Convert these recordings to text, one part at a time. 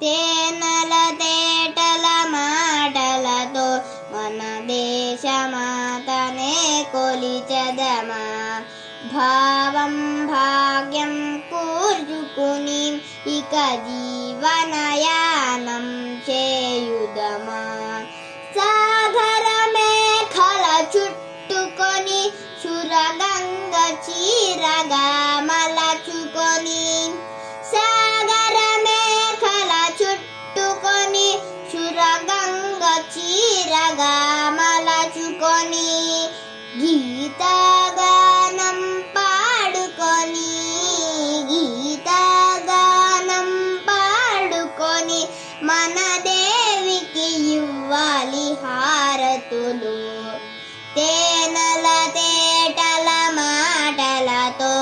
తేనెల తేటల మాటలతో మన దేశమాతనే కొలిచెదమా. భావం భాగ్యం కూర్చుకుని ఇక జీవనయానం చేయుదమా. సాగర మేఖల చుట్టుకొని సురగంగ చీరగా మలచుకొని. సాగర మేఖల చుట్టుకొని సురగంగ చీరగా మలచుకొని. గీతగానం పాడుకొని గీతగానం పాడుకొని మన దేవికి ఇవ్వాలి హారతులు. తేనెల తేటల మాటలతో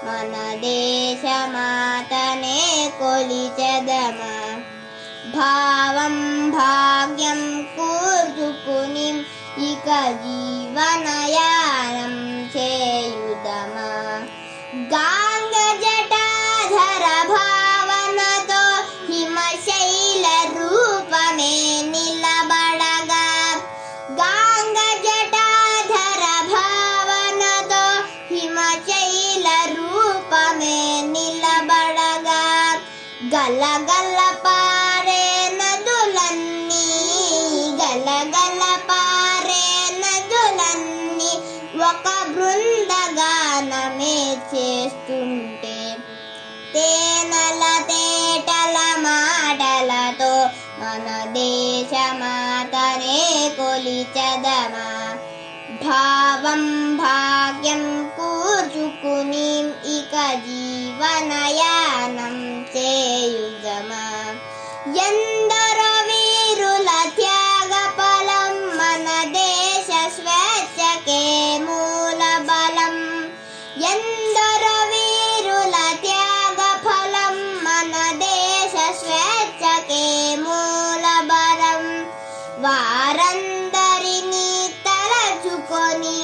మన దేశమాతనే కొలిచెదమా. భావం భాగ్యం కూర్చుకుని ఇక జీవనయానం చేయుదమా. గాంగ జటాధర భావనతో హిమశైల రూపమే నిలబడగా. గాంగ జటాధర భావనతో హిమశైల రూపమే నిలబడగా. గలగల పారే నదులన్నీ గలగల పారే నదులన్నీ ఒక బృందగానమే చేస్తుంటే. తేనెల తేటల మాటలతో మన దేశమాతనే కొలిచెదమా. భావం భాగ్యం కూర్చుకుని ఇక జీవనయానం చేయుదమా. ఎందరో వీరుల త్యాగ ఫలం మన దేశ స్వేచ్ఛకే మూల బలం. ఎందరో వీరుల త్యాగ ఫలం మన దేశ స్వేచ్ఛకే మూల బలం. వారందరినీ తలచుకొని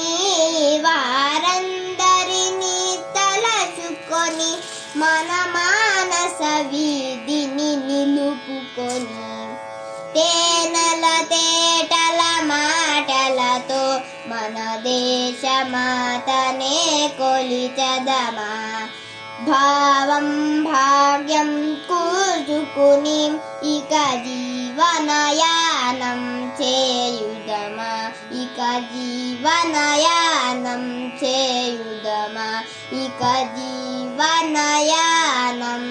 వారందరినీ తలచుకొని మన మానస వీధిని నిలుపుకొని. తేనెల తేటల మాటలతో మన దేశమాతనే కొలిచెదమా. భావం భాగ్యం కూర్చుకుని ఇక జీవనయానం చేయుదమా. ఇక జీవనయానం చేయుదమా. ఇక జీవనయానం